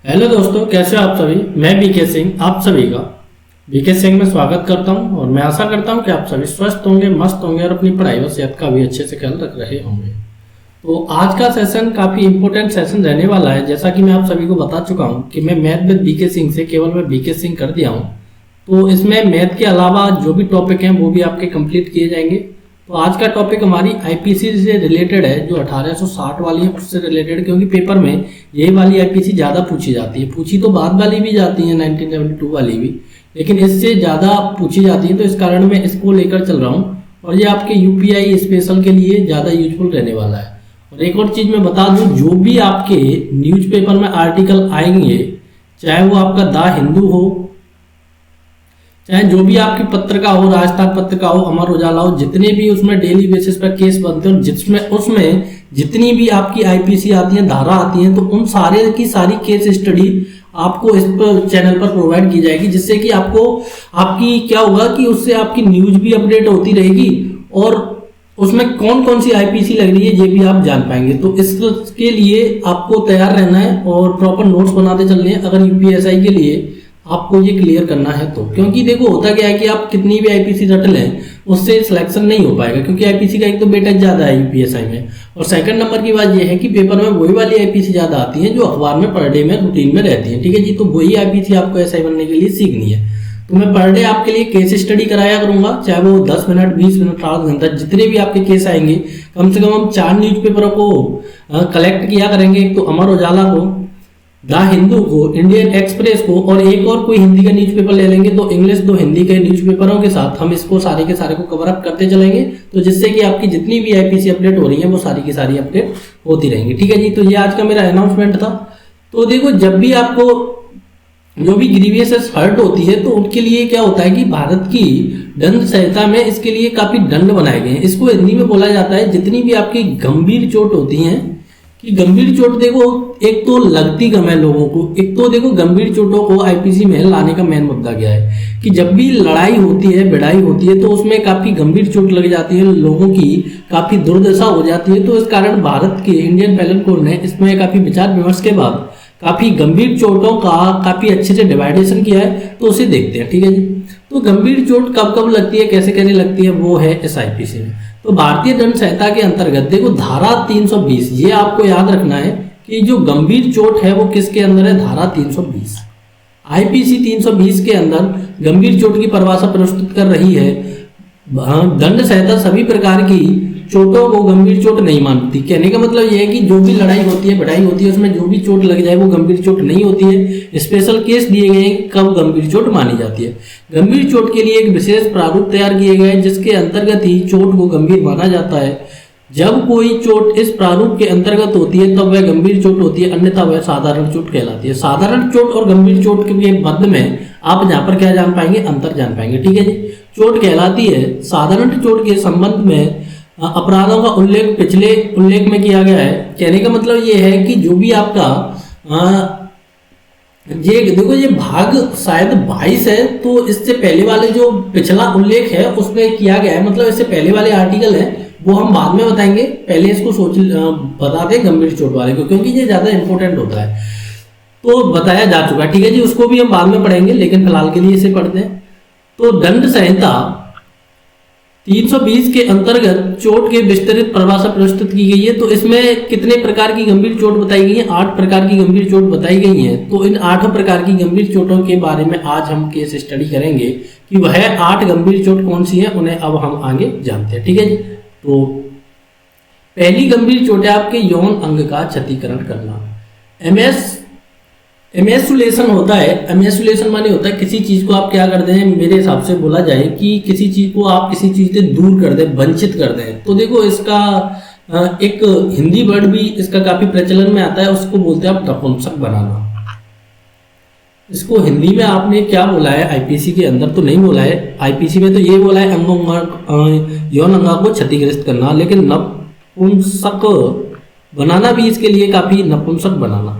Hello दोस्तों, कैसे हो आप सभी। मैं बीके सिंह आप सभी का बीके सिंह में स्वागत करता हूं और मैं आशा करता हूं कि आप सभी स्वस्थ होंगे, मस्त होंगे और अपनी पढ़ाई व सेहत का भी अच्छे से ख्याल रख रहे होंगे। तो आज का सेशन काफ़ी इंपॉर्टेंट सेशन रहने वाला है। जैसा कि मैं आप सभी को बता चुका हूं कि मैं मैथ विद बीके सिंह से केवल मैं बीके सिंह कर दिया हूं। तो इसमें मैथ के अलावा जो भी टॉपिक हैं वो भी आपके कंप्लीट किए जाएंगे। तो आज का टॉपिक हमारी आईपीसी से रिलेटेड है, जो 1860 वाली है उससे रिलेटेड, क्योंकि पेपर में यही वाली आईपीसी ज़्यादा पूछी जाती है। पूछी तो बाद वाली भी जाती है 1972 वाली भी, लेकिन इससे ज़्यादा पूछी जाती है। तो इस कारण मैं इसको लेकर चल रहा हूँ और ये आपके यूपीआई स्पेशल के लिए ज़्यादा यूजफुल रहने वाला है। और एक और चीज़ मैं बता दूँ, जो भी आपके न्यूज़पेपर में आर्टिकल आएंगे, चाहे वो आपका द हिंदू हो, चाहे जो भी आपकी पत्रिका हो, राजस्थान पत्रिका हो, अमर उजाला हो, जितने भी उसमें डेली बेसिस पर केस बनते हैं, जिसमें उसमें जितनी भी आपकी आईपीसी आती है, धारा आती है, तो उन सारे की सारी केस स्टडी आपको इस पर चैनल पर प्रोवाइड की जाएगी, जिससे कि आपको आपकी क्या होगा कि उससे आपकी न्यूज भी अपडेट होती रहेगी और उसमें कौन कौन सी आईपीसी लग रही है ये भी आप जान पाएंगे। तो इसके लिए आपको तैयार रहना है और प्रॉपर नोट्स बनाते चलने हैं अगर यूपीएसआई के लिए आपको ये क्लियर करना है तो। क्योंकि देखो होता क्या है कि आप कितनी भी आईपीसी रट लें उससे सिलेक्शन नहीं हो पाएगा, क्योंकि आईपीसी का एक तो वेटेज ज़्यादा है यूपीएसआई में, और सेकंड नंबर की बात ये है कि पेपर में वही वाली आईपीसी ज़्यादा आती है जो अखबार में पर डे में रूटीन में रहती है। ठीक है जी, तो वही आईपीसी आपको एसआई बनने के लिए सीखनी है। तो मैं पर डे आपके लिए केस स्टडी कराया करूंगा, चाहे वो 10 मिनट 20 मिनट 8 घंटा जितने भी आपके केस आएंगे। कम से कम हम 4 न्यूज़पेपरों को कलेक्ट किया करेंगे, एक तो अमर उजाला को, द हिंदू को, इंडियन एक्सप्रेस को, और एक और कोई हिंदी का न्यूज़पेपर ले लेंगे। तो इंग्लिश 2 हिंदी के न्यूज़पेपरों के साथ हम इसको सारे के सारे को कवर अप करते चलेंगे, तो जिससे कि आपकी जितनी भी आईपीसी अपडेट हो रही है वो सारी की सारी अपडेट होती रहेंगी। ठीक है जी, तो ये आज का मेरा अनाउंसमेंट था। तो देखो, जब भी आपको जो भी ग्रीवियस हर्ट होती है तो उनके लिए क्या होता है कि भारत की दंड संहिता में इसके लिए काफी दंड बनाए गए हैं। इसको हिंदी में बोला जाता है, जितनी भी आपकी गंभीर चोट होती है कि गंभीर चोट देखो, एक तो लगती कम है लोगों को, एक तो देखो गंभीर चोटों को आईपीसी में लाने का मेन मुद्दा क्या है कि जब भी लड़ाई होती है, भिड़ाई होती है, तो उसमें काफी गंभीर चोट लग जाती है, लोगों की काफी दुर्दशा हो जाती है। तो इस कारण भारत के इंडियन पैनल कोड ने इसमें काफी विचार विमर्श के बाद काफी गंभीर चोटों का काफी अच्छे से डिवाइडेशन किया है। तो उसे देखते हैं। ठीक है जी, तो गंभीर चोट कब कब लगती है, कैसे कैसे लगती है, वो है इस आईपीसी में। तो भारतीय दंड संहिता के अंतर्गत देखो धारा 320, ये आपको याद रखना है कि जो गंभीर चोट है वो किसके अंदर है, धारा 320। आईपीसी 320 के अंदर गंभीर चोट की परिभाषा प्रस्तुत कर रही है। दंड संहिता सभी प्रकार की चोटों को गंभीर चोट नहीं मानती। कहने का मतलब यह है कि जो भी लड़ाई होती है, भिड़ाई होती है, उसमें जो भी चोट लग जाए वो गंभीर चोट नहीं होती है। स्पेशल केस दिए गए हैं कब गंभीर चोट मानी जाती है। गंभीर चोट के लिए एक विशेष प्रारूप तैयार किए गए हैं, जिसके अंतर्गत ही चोट को गंभीर माना जाता है। जब कोई चोट इस प्रारूप के अंतर्गत होती है तब वह गंभीर चोट होती है, अन्यथा वह साधारण चोट कहलाती है। साधारण चोट और गंभीर चोट के मध्य में आप यहाँ पर क्या जान पाएंगे, अंतर जान पाएंगे। ठीक है जी, चोट कहलाती है। साधारण चोट के संबंध में अपराधों का उल्लेख पिछले उल्लेख में किया गया है। कहने का मतलब ये है कि जो भी आपका ये देखो, ये भाग शायद 22 है, तो इससे पहले वाले जो पिछला उल्लेख है उसमें किया गया है, मतलब इससे पहले वाले आर्टिकल है वो हम बाद में बताएंगे। पहले इसको बता दें गंभीर चोट वाले को, क्योंकि ये ज्यादा इंपॉर्टेंट होता है, तो बताया जा चुका है। ठीक है जी, उसको भी हम बाद में पढ़ेंगे, लेकिन फिलहाल के लिए इसे पढ़ते हैं। तो दंड संहिता 320 के अंतर्गत चोट के विस्तृत परिभाषा प्रस्तुत की गई है। तो इसमें कितने प्रकार की गंभीर चोट बताई गई है, 8 प्रकार की गंभीर चोट बताई गई है। तो इन 8 प्रकार की गंभीर चोटों के बारे में आज हम केस स्टडी करेंगे कि वह 8 गंभीर चोट कौन सी है, उन्हें अब हम आगे जानते हैं। ठीक है जी, तो पहली गंभीर चोट है आपके यौन अंग का क्षतिकरण करना। एमेस्कुलेशन होता है। एमेस्कुलेशन माने होता है किसी चीज को आप क्या करते हैं, मेरे हिसाब से बोला जाए कि किसी चीज को आप किसी चीज से दूर कर दें, वंचित कर दें। तो देखो इसका एक हिंदी वर्ड भी इसका काफी प्रचलन में आता है, उसको बोलते हैं आप नपुंसक बनाना। इसको हिंदी में आपने क्या बोला है, आईपीसी के अंदर तो नहीं बोला है। आईपीसी में तो ये बोला है यौन अंग को क्षतिग्रस्त करना, लेकिन नपुंसक बनाना भी इसके लिए काफी, नपुंसक बनाना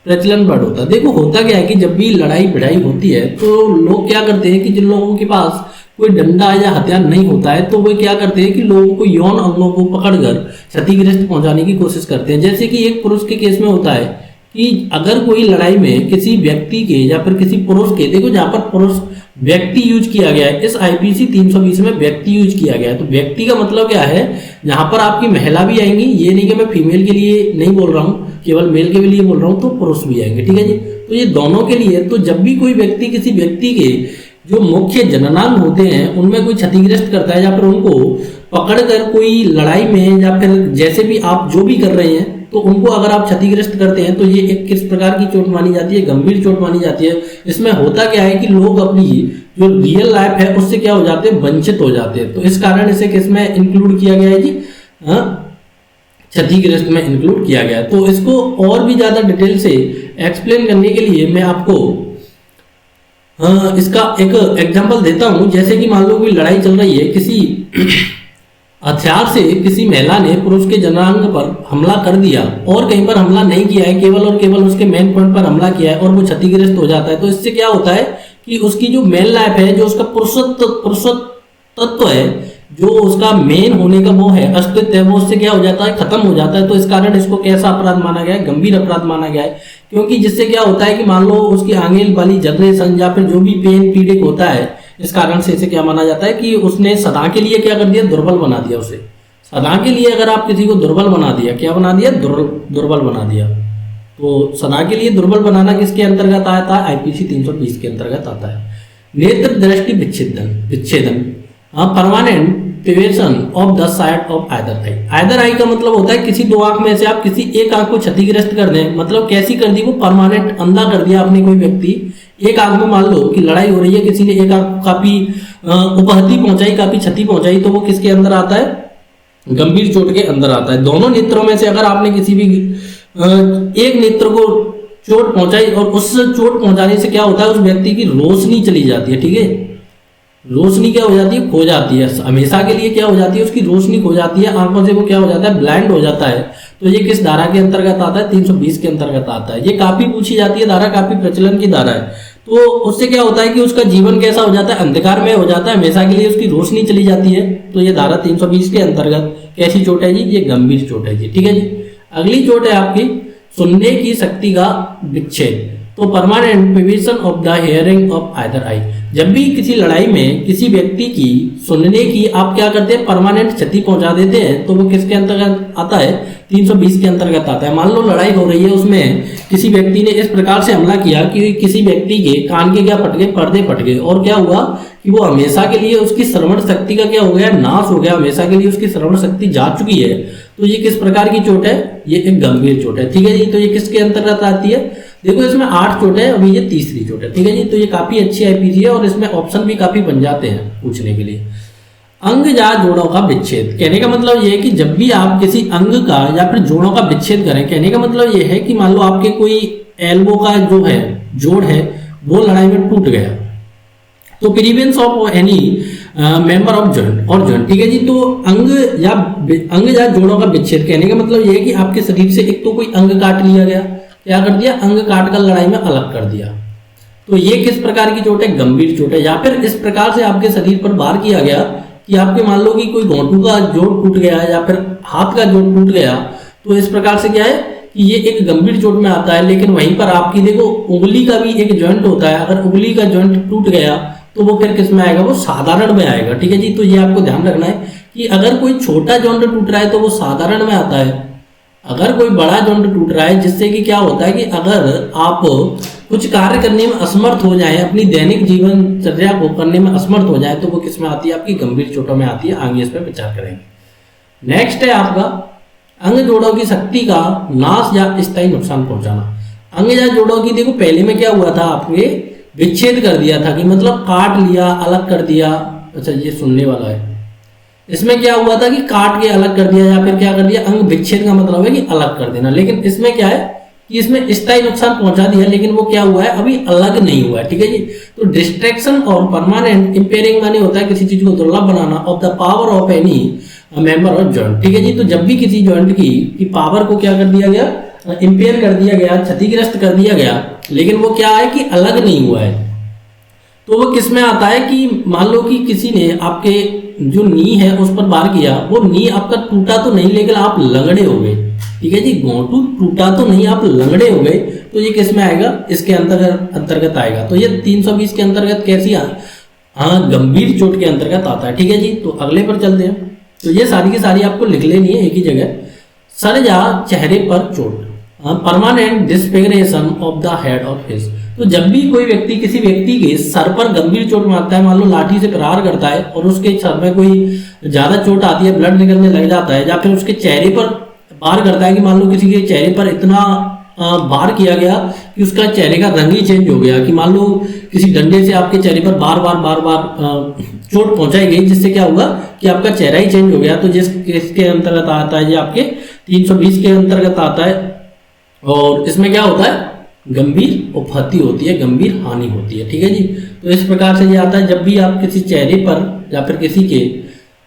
प्रचलन वर्ड होता है। देखो होता क्या है कि जब भी लड़ाई भिड़ाई होती है तो लोग क्या करते हैं कि जिन लोगों के पास कोई डंडा या हथियार नहीं होता है तो वे क्या करते हैं कि लोगों को यौन अंगों को पकड़कर क्षतिग्रस्त पहुंचाने की कोशिश करते हैं। जैसे कि एक पुरुष के केस में होता है कि अगर कोई लड़ाई में किसी व्यक्ति के या फिर किसी पुरुष के, देखो जहां पर पुरुष व्यक्ति यूज किया गया है, इस आईपीसी 320 में व्यक्ति यूज किया गया है, तो व्यक्ति का मतलब क्या है, जहां पर आपकी महिला भी आएंगी, ये नहीं कि मैं फीमेल के लिए नहीं बोल रहा हूं, केवल मेल के लिए बोल रहा हूं, तो पुरुष भी आएंगे, ठीक है जी। तो ये दोनों के लिए, तो जब भी कोई व्यक्ति किसी व्यक्ति के जो मुख्य जननांग होते हैं उनमें कोई क्षतिग्रस्त करता है या फिर उनको पकड़कर कोई लड़ाई में या फिर जैसे भी आप जो भी कर रहे हैं, तो उनको अगर आप क्षतिग्रस्त करते हैं तो ये एक किस प्रकार की चोट मानी जाती है, गंभीर चोट मानी जाती है। इसमें होता क्या है कि लोग अपनी जो रियल लाइफ है उससे क्या हो जाते हैं, वंचित हो जाते हैं। तो इस कारण इसे किसमें इंक्लूड किया गया है जी, क्षतिग्रस्त में इंक्लूड किया गया है। तो इसको और भी ज्यादा डिटेल से एक्सप्लेन करने के लिए मैं आपको इसका एक एग्जांपल देता हूं। जैसे कि मान लो कोई लड़ाई चल रही है, किसी हथियार से किसी महिला ने पुरुष के जनांग पर हमला कर दिया और कहीं पर हमला नहीं किया है, केवल और केवल उसके मेन पॉइंट पर हमला किया है और वो क्षतिग्रस्त हो जाता है। तो इससे क्या होता है कि उसकी जो मेन लाइफ है, जो उसका पुरुषत्व है, जो उसका मेन होने का वो है, अस्तित्व है, वो उससे क्या हो जाता है, खत्म हो जाता है। तो इस कारण इसको कैसा अपराध माना गया है, गंभीर अपराध माना गया है। क्योंकि जिससे क्या होता है कि मान लो उसकी आगे वाली जनरेशन या फिर जो भी पीड़ित होता है, इस कारण से इसे क्या माना जाता है कि उसने सदा के लिए क्या कर दिया, दुर्बल बना दिया उसे। सदा के लिए अगर आप किसी को दुर्बल बना दिया, क्या बना दिया, दुर्बल बना दिया। तो सदा के लिए दुर्बल बनाना किसके अंतर्गत आता है, आईपीसी 320 के अंतर्गत आता है। नेत्र दृष्टि विच्छेदन, permanent prevention of the site of either I. Either I का मतलब होता है किसी दो आंख में से आप किसी एक आंख को क्षतिग्रस्त कर दें। मतलब कैसी कर दी, वो परमानेंट अंधा कर दिया आपने कोई व्यक्ति। एक आंख में मान लो कि लड़ाई हो रही है, किसी ने एक आंख काफी उपहति पहुंचाई, काफी क्षति पहुंचाई, तो वो किसके अंदर आता है, गंभीर चोट के अंदर आता है। दोनों नेत्रों में से अगर आपने किसी भी एक नेत्र को चोट पहुंचाई और उस चोट पहुंचाने से क्या होता है, उस व्यक्ति की रोशनी चली जाती है, ठीक है। रोशनी क्या हो जाती है, खो जाती है, हमेशा के लिए क्या हो जाती है, उसकी रोशनी खो जाती है, आंखों से वो क्या हो जाता है, ब्लाइंड हो जाता है। तो ये किस धारा के अंतर्गत आता है, 320 के अंतर्गत आता है। ये काफी पूछी जाती है धारा, काफी प्रचलन की धारा है। तो उससे क्या होता है कि उसका जीवन कैसा हो जाता है, अंधकार में हो जाता है, हमेशा के लिए उसकी रोशनी चली जाती है। तो ये धारा 320 के अंतर्गत कैसी चोट है जी, ये गंभीर चोट है जी, ठीक है जी। अगली चोट है आपकी सुनने की शक्ति का विच्छेद। तो permanent prevention of the hearing of either I. जब भी किसी लड़ाई में किसी व्यक्ति की सुनने की आप क्या करते हैं, परमानेंट क्षति पहुंचा देते हैं, तो वो किसके अंतर्गत आता है, 320 के अंतर्गत आता है। मान लो लड़ाई हो रही है, उसमें किसी व्यक्ति ने इस प्रकार से हमला किया कि किसी व्यक्ति के कान के क्या फट गए, पर्दे फट गए, और क्या हुआ कि वो हमेशा के लिए उसकी श्रवण शक्ति का क्या हो गया, नाश हो गया, हमेशा के लिए उसकी श्रवण शक्ति जा चुकी है। तो ये किस प्रकार की चोट है, ये एक गंभीर चोट है, ठीक है जी। तो ये किसके अंतर्गत आती है, देखो इसमें 8 चोट है, अभी ये तीसरी चोट है, ठीक है जी। तो ये काफी अच्छी आईपीसी है और इसमें ऑप्शन भी काफी बन जाते हैं पूछने के लिए। अंग या जोड़ों का विच्छेद, कहने का मतलब ये है कि जब भी आप किसी अंग का या फिर जोड़ों का विच्छेद करें, कहने का मतलब ये है कि मान लो आपके कोई एल्बो का जो है जोड़ है वो लड़ाई में टूट गया, तो prevents of any member of joint और जॉइंट, ठीक है जी। तो अंग या जोड़ों का विच्छेद, कहने का मतलब ये है कि आपके शरीर से एक तो कोई अंग काट लिया गया, क्या कर दिया, अंग काट कर लड़ाई में अलग कर दिया। तो ये किस प्रकार की चोट है, गंभीर चोट है। या फिर इस प्रकार से आपके शरीर पर वार किया गया कि आपके मान लो कि कोई घोंटू का जोड़ टूट गया या फिर हाथ का जोड़ टूट गया, तो इस प्रकार से क्या है कि ये एक गंभीर चोट में आता है। लेकिन वहीं पर आपकी देखो उंगली का भी एक जॉइंट होता है, अगर उंगली का जॉइंट टूट गया तो वो फिर किस में आएगा, वो साधारण में आएगा, ठीक है जी। तो ये आपको ध्यान रखना है कि अगर कोई छोटा जॉइंट टूट रहा है तो वो साधारण में आता है, अगर कोई बड़ा जॉइंट टूट रहा है, जिससे कि क्या होता है कि अगर आप कुछ कार्य करने में असमर्थ हो जाए, अपनी दैनिक जीवनचर्या को करने में असमर्थ हो जाए, तो वो किस में आती है, आपकी गंभीर चोटों में आती है। आगे इस पर विचार करेंगे। नेक्स्ट है आपका अंग जोड़ों की शक्ति का नाश या स्थायी नुकसान पहुंचाना। अंग या जोड़ों की, देखो पहले में क्या हुआ था, आपके विच्छेद कर दिया था कि मतलब काट लिया, अलग कर दिया। अच्छा ये सुनने वाला है, इसमें क्या हुआ था कि काट के अलग कर दिया या फिर क्या कर दिया, अंग विच्छेद का मतलब है कि अलग कर देना। लेकिन इसमें क्या है कि इसमें स्थायी नुकसान पहुंचा दिया, लेकिन वो क्या हुआ है, अभी अलग नहीं हुआ है, ठीक है जी। तो डिस्ट्रैक्शन और परमानेंट इंपेयरिंग माने होता है किसी चीज को दुर्लभ बनाना of the power of any member of joint, ठीक है जी। तो जब भी किसी जॉइंट की पावर को क्या कर दिया गया, इंपेयर कर दिया गया, क्षतिग्रस्त कर दिया गया, लेकिन वो क्या है कि अलग नहीं हुआ है, तो वो किस में आता है कि मान लो कि किसी ने आपके जो नी है उस पर वार किया, वो नी आपका टूटा तो नहीं, लेकिन आप लगड़े हो गए, ठीक है जी, घोंटू टूटा तो नहीं, आप लंगड़े हो गए, तो ये किस में आएगा, इसके अंतर्गत आएगा। तो ये 320 के अंतर्गत कैसी हाँ गंभीर चोट के अंतर्गत आता है। ठीक है जी, तो अगले पर चलते हैं। तो ये सारी की सारी आपको लिख लेनी है एक ही जगह। सर या चेहरे पर चोट, परमानेंट डिसफिगरेशन ऑफ द हेड और फेस। तो जब भी कोई व्यक्ति किसी व्यक्ति के सर पर गंभीर चोट मारता है, मान लो लाठी से प्रहार करता है और उसके सर में कोई ज्यादा चोट आती है, ब्लड निकलने लग जाता है, या फिर उसके चेहरे पर वार करता है कि मान लो किसी के चेहरे पर इतना वार किया गया कि उसका चेहरे का रंग ही चेंज हो गया, कि मान लो किसी डंडे से आपके चेहरे पर बार बार चोट पहुंचाई गई, जिससे क्या हुआ कि आपका चेहरा ही चेंज हो गया। तो जिस केस के अंतर्गत आता है, ये आपके 320 के अंतर्गत आता है। और इसमें क्या होता है, गंभीर उपहति होती है, गंभीर हानि होती है। ठीक है जी, तो इस प्रकार से ये आता है। जब भी आप किसी चेहरे पर या फिर किसी के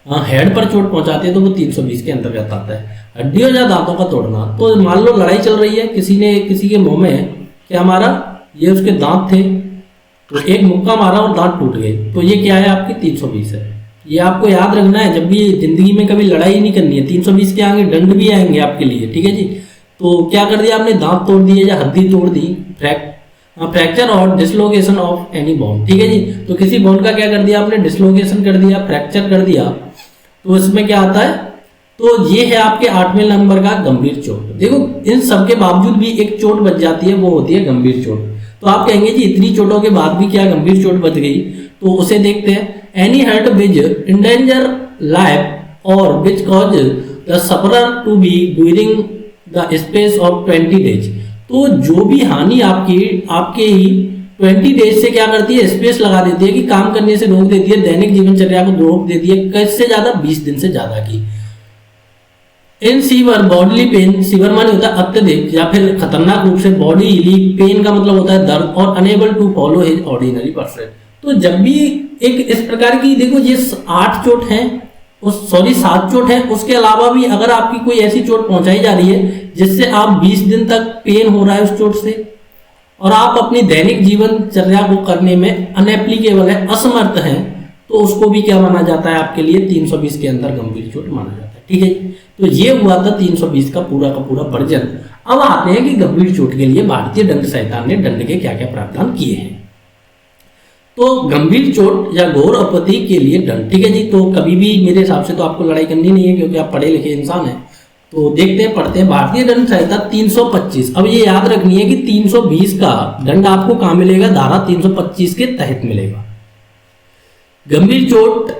हेड पर चोट पहुंचाते हैं तो वो 320 के अंतर्गत आता है। हड्डियों या दांतों का तोड़ना, तो मान लो लड़ाई चल रही है, किसी ने किसी के मुंह में क्या मारा, ये उसके दांत थे, तो एक मुक्का मारा और दांत टूट गए, तो ये क्या है, आपकी 320 है। ये आपको याद रखना है, जब भी जिंदगी में कभी लड़ाई नहीं करनी है, 320 के आगे दंड भी आएंगे आपके लिए। ठीक है जी, तो क्या कर दिया आपने, दांत तोड़ दिए या हड्डी तोड़ दी, फ्रैक्चर और डिसलोकेशन ऑफ एनी बोन। ठीक है जी, तो किसी बोन का क्या कर दिया आपने, डिसलोकेशन कर दिया, फ्रैक्चर कर दिया, तो इसमें क्या आता है, तो ये है आपके 8वें नंबर का गंभीर चोट। देखो इन सब के बावजूद भी एक चोट बच जाती है, वो होती है गंभीर चोट। तो आप कहेंगे जी इतनी चोटों के बाद भी क्या गंभीर चोट बच गई, तो उसे देखते हैं। Any hurt which endanger life और which cause the sufferer to be during the space of 20 days. तो जो भी हानि आपके ही 20 डेज से क्या करती है, स्पेस लगा देती है, कि काम करने से रोक देती है, दैनिक जीवनचर्या को रोक देती है, कैसे ज्यादा, 20 दिन से ज्यादा की। इन सीवर बॉडीली पेन, सीवर माने होता है अत्यधिक या फिर खतरनाक रूप से, बॉडीली पेन का मतलब होता है दर्द, और unable to follow his ordinary percent. तो जब भी एक इस प्रकार की, देखो ये 8 चोट है, 7 चोट है, उसके अलावा भी अगर आपकी कोई ऐसी चोट पहुंचाई जा रही है जिससे आप 20 दिन तक पेन हो रहा है उस चोट से, और आप अपनी दैनिक जीवनचर्या को करने में अनएप्लीकेबल है, असमर्थ हैं, तो उसको भी क्या माना जाता है, आपके लिए 320 के अंदर गंभीर चोट माना जाता है। ठीक है, तो ये हुआ था 320 का पूरा वर्जन। अब आते हैं कि गंभीर चोट के लिए भारतीय दंड संहिता ने दंड के क्या क्या प्रावधान किए हैं। तो गंभीर चोट या घोर आपत्ति के लिए दंड, ठीक है जी, तो कभी भी मेरे हिसाब से तो आपको लड़ाई करनी नहीं है, क्योंकि आप पढ़े लिखे इंसान हैं। तो देखते हैं, पढ़ते हैं भारतीय दंड संहिता 325। अब ये याद रखनी है कि 320 का दंड आपको कहां मिलेगा, धारा 325 के तहत मिलेगा। गंभीर चोट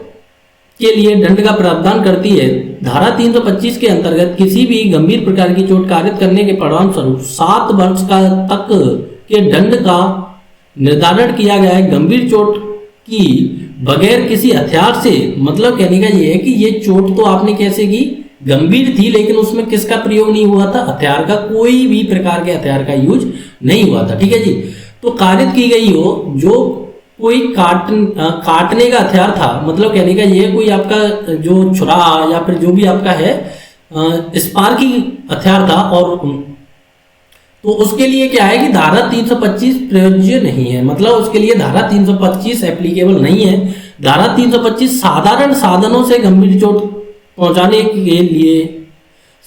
के लिए दंड का प्रावधान करती है धारा 325 के अंतर्गत, किसी भी गंभीर प्रकार की चोट कारित करने के परिणाम स्वरूप 7 वर्ष तक के दंड का निर्धारण किया गया है। गंभीर चोट की बगैर किसी हथियार से, मतलब कहने का ये है कि ये चोट तो आपने कैसे की, गंभीर थी, लेकिन उसमें किसका प्रयोग नहीं हुआ था, हथियार का, कोई भी प्रकार के हथियार का यूज नहीं हुआ था। ठीक है जी, तो कारित की गई हो जो कोई काटने का हथियार था, मतलब कहने का ये कोई आपका जो छुरा या फिर जो भी आपका है स्पार्की हथियार था, और तो उसके लिए क्या है कि धारा 325 प्रयोज्य नहीं है, मतलब उसके लिए धारा 325 एप्लीकेबल नहीं है। धारा 325 साधारण साधनों से गंभीर चोट पहुंचाने के लिए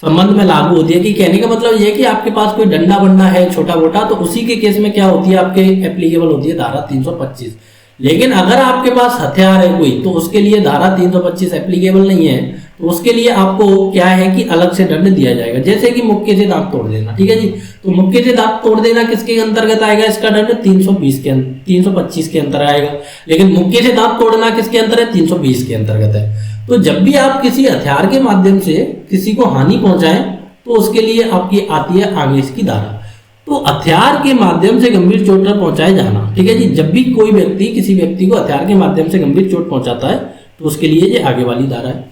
संबंध में लागू होती है। कि कहने का मतलब ये है कि आपके पास कोई डंडा बंडा है छोटा मोटा, तो उसी के केस में क्या होती है, आपके एप्लीकेबल होती है धारा 325। लेकिन अगर आपके पास हथियार है कोई, तो उसके लिए धारा 325 एप्लीकेबल नहीं है, तो उसके लिए आपको क्या है कि अलग से दंड दिया जाएगा। जैसे कि मुक्के से दांत तोड़ देना, ठीक है जी, तो मुक्के से दांत तोड़ देना किसके अंतर्गत आएगा, इसका दंड 325 के अंतर आएगा। लेकिन मुक्के से दांत तोड़ना किसके अंतर है, 320 के अंतर्गत है। तो जब भी आप किसी हथियार के माध्यम से किसी को हानि पहुंचाएं, तो उसके लिए आपकी आती है आगे इसकी धारा। तो हथियार के माध्यम से गंभीर चोट पहुंचाए जाना, ठीक है जी, जब भी कोई व्यक्ति किसी व्यक्ति को हथियार के माध्यम से गंभीर चोट पहुंचाता है, तो उसके लिए ये आगे वाली धारा है।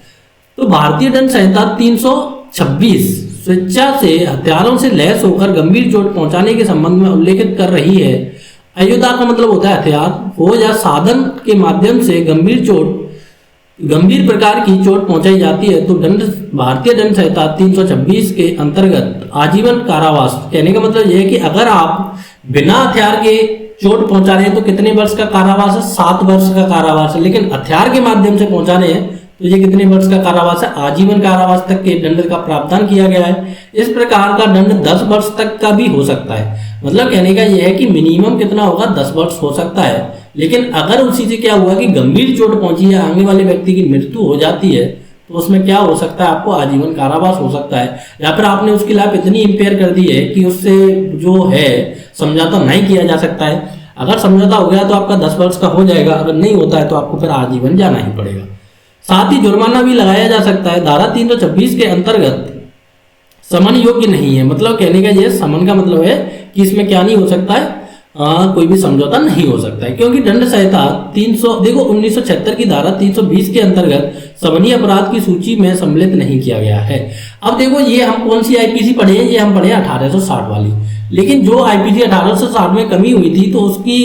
तो भारतीय दंड संहिता 326 स्वेच्छा से हथियारों से लैस होकर गंभीर चोट पहुंचाने के संबंध में उल्लेखित कर रही है। आयुधा का मतलब होता है हथियार हो या साधन के माध्यम से गंभीर प्रकार की चोट पहुंचाई जाती है, तो दंड भारतीय दंड संहिता 326 के अंतर्गत आजीवन कारावास। कहने का मतलब यह है कि अगर आप बिना हथियार के चोट पहुंचा रहे हैं तो कितने वर्ष का कारावास है, 7 वर्ष का कारावास है। लेकिन हथियार के माध्यम से पहुंचा रहे हैं तो ये कितने वर्ष का कारावास है? आजीवन कारावास तक के दंड का प्रावधान किया गया है। इस प्रकार का दंड 10 वर्ष तक का भी हो सकता है। मतलब कहने का यह है कि मिनिमम कितना होगा? 10 वर्ष हो सकता है। लेकिन अगर उसी से क्या हुआ कि गंभीर चोट पहुंची है, आगे वाले व्यक्ति की मृत्यु हो जाती है, तो उसमें क्या हो सकता है? आपको आजीवन कारावास हो सकता है। या फिर आपने उसकी लाइफ इतनी इंपेयर कर दी है कि उससे जो है समझौता नहीं किया जा सकता है। अगर समझौता हो गया तो आपका 10 वर्ष का हो जाएगा, अगर नहीं होता है तो आपको फिर आजीवन जाना ही पड़ेगा। साथ ही जुर्माना भी लगाया जा सकता है। धारा 326 के अंतर्गत समन योग्य नहीं है। मतलब कहने का यह समन का मतलब है कि इसमें क्या नहीं हो सकता है? कोई भी समझौता नहीं हो सकता है, क्योंकि दंड संहिता 1976 की धारा 320 के अंतर्गत समनीय अपराध की सूची में सम्मिलित नहीं किया गया है। अब देखो, ये हम कौन सी आईपीसी पढ़े हैं? ये हम पढ़े 1860 वाली। लेकिन जो आईपीसी 1860 में कमी हुई थी, तो उसकी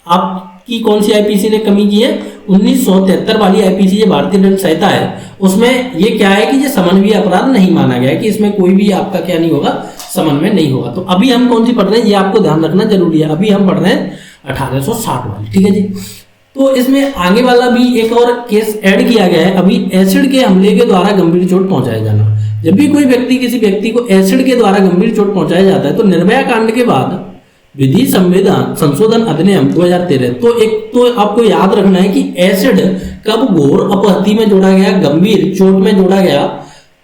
आपकी कौन सी आईपीसी ने कमी की है? 1973 वाली आईपीसी, ये भारतीय दंड संहिता है, उसमें ये क्या है कि ये समन्वय अपराध नहीं माना गया है, कि इसमें कोई भी आपका क्या नहीं होगा? समन्वय नहीं होगा। तो अभी हम कौन सी पढ़ रहे हैं, ये आपको ध्यान रखना जरूरी है। अभी हम पढ़ रहे हैं 1860 वाली, ठीक है जी। तो इसमें आगे वाला भी एक और केस ऐड किया गया है अभी, एसिड के हमले के द्वारा गंभीर चोट पहुंचाया जाना। जब भी कोई व्यक्ति किसी व्यक्ति को एसिड के द्वारा गंभीर चोट पहुंचाया जाता है, तो निर्भया कांड के बाद विधि संविधान संशोधन अधिनियम 2013, तो एक तो आपको याद रखना है कि एसिड कब घोर अपहति में जोड़ा गया, गंभीर चोट में जोड़ा गया,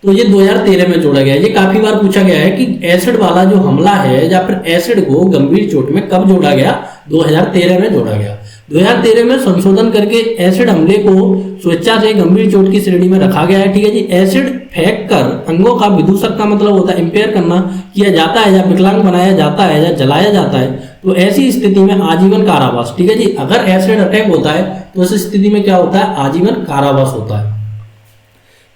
तो ये 2013 में जोड़ा गया। ये काफी बार पूछा गया है कि एसिड वाला जो हमला है या फिर एसिड को गंभीर चोट में कब जोड़ा गया? 2013 में जोड़ा गया। 2013 में संशोधन करके एसिड हमले को स्वेच्छा से गंभीर चोट की श्रेणी में रखा गया है, ठीक है जी। एसिड फेंक कर अंगों का विदूषक का मतलब होता है इंपेयर करना, किया जाता है या विकलांग बनाया जाता है या जलाया जाता है, तो ऐसी स्थिति में आजीवन कारावास, ठीक है जी। अगर एसिड अटैक होता है तो इस स्थिति में क्या होता है? आजीवन कारावास होता है।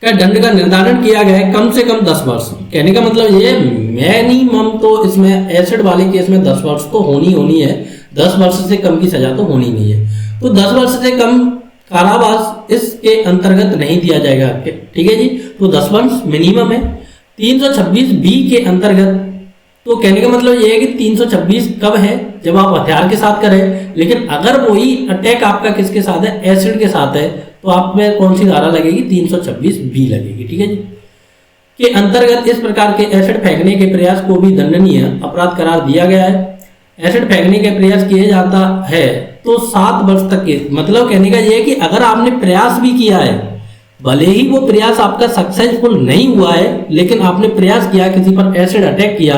क्या दंड का निर्धारण किया गया है? कम से कम 10 वर्ष। कहने का मतलब ये मिनिमम तो इसमें एसिड वाले केस में 10 वर्ष तो होनी है, 10 वर्ष से कम की सजा तो होनी नहीं है। तो 10 वर्ष से कम कारावास इसके अंतर्गत नहीं दिया जाएगा, ठीक है जी। तो 10 वर्ष मिनिमम है। 326B के अंतर्गत, तो कहने का मतलब ये है कि 326 कब है? जब आप हथियार के साथ करें। लेकिन अगर वही अटैक आपका किसके साथ है? एसिड के साथ है, तो आप में कौन सी धारा लगेगी? 326B लगेगी, ठीक है जी। के अंतर्गत इस प्रकार के एसिड फेंकने के प्रयास को भी दंडनीय अपराध करार दिया गया है। एसिड फेंकने के प्रयास किए जाता है तो 7 वर्ष तक के, मतलब कहने का यह है कि अगर आपने प्रयास भी किया है, भले ही वो प्रयास आपका सक्सेसफुल नहीं हुआ है, लेकिन आपने प्रयास किया, किसी पर एसिड अटैक किया,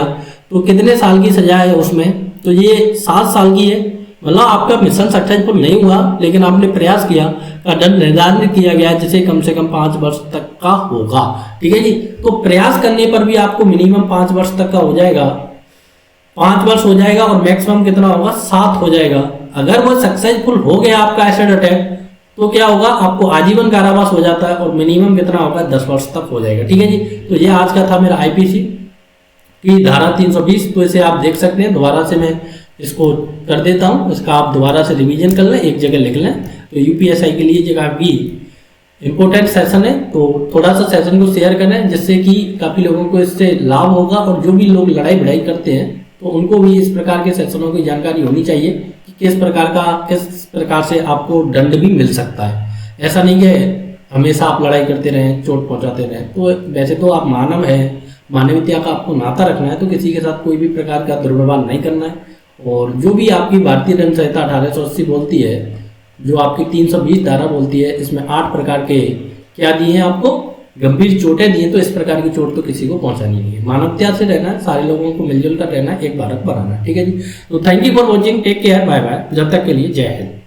तो कितने साल की सजा है उसमें? तो ये 7 साल की है। मतलब आपका मिशन सक्सेसफुल नहीं हुआ, लेकिन आपने प्रयास किया, का दंड निर्धारित किया गया जिसे कम से कम 5 वर्ष तक का होगा, ठीक है जी। तो प्रयास करने पर भी आपको मिनिमम 5 वर्ष तक का हो जाएगा, 5 वर्ष हो जाएगा, और मैक्सिमम कितना होगा? 7 हो जाएगा। अगर वो सक्सेसफुल हो गया आपका एसिड अटैक, तो क्या होगा? आपको आजीवन कारावास हो जाता है, और मिनिमम कितना होगा? 10 वर्ष तक हो जाएगा, ठीक है जी। तो ये आज का था मेरा आईपीसी की धारा 320। तो इसे आप देख सकते हैं, दोबारा से मैं इसको कर देता हूँ, इसका आप दोबारा से रिवीजन कर लें, एक जगह लिख लें। तो यूपीएसआई के लिए जगह भी इम्पोर्टेंट सेशन है, तो थोड़ा सा सेशन को शेयर करें, जिससे कि काफ़ी लोगों को इससे लाभ होगा। और जो भी लोग लड़ाई भिड़ाई करते हैं, तो उनको भी इस प्रकार के सेशनों की जानकारी होनी चाहिए कि किस प्रकार से आपको दंड भी मिल सकता है। ऐसा नहीं कि हमेशा आप लड़ाई करते रहें, चोट पहुंचाते रहें। तो वैसे तो आप मानव हैं, मानवीयता का आपको नाता रखना है, तो किसी के साथ कोई भी प्रकार का दुर्व्यवहार नहीं करना है। और जो भी आपकी भारतीय दंड संहिता 1880 बोलती है, जो आपकी 320 धारा बोलती है, इसमें 8 प्रकार के क्या दिए हैं आपको? गंभीर चोटें दी हैं। तो इस प्रकार की चोट तो किसी को पहुंचानी नहीं है। मानवता से रहना है, सारे लोगों को मिलजुल कर रहना है, एक भारत बनाना है, ठीक है जी। तो thank you for watching, take care, bye bye. जब तक के लिए जय हिंद।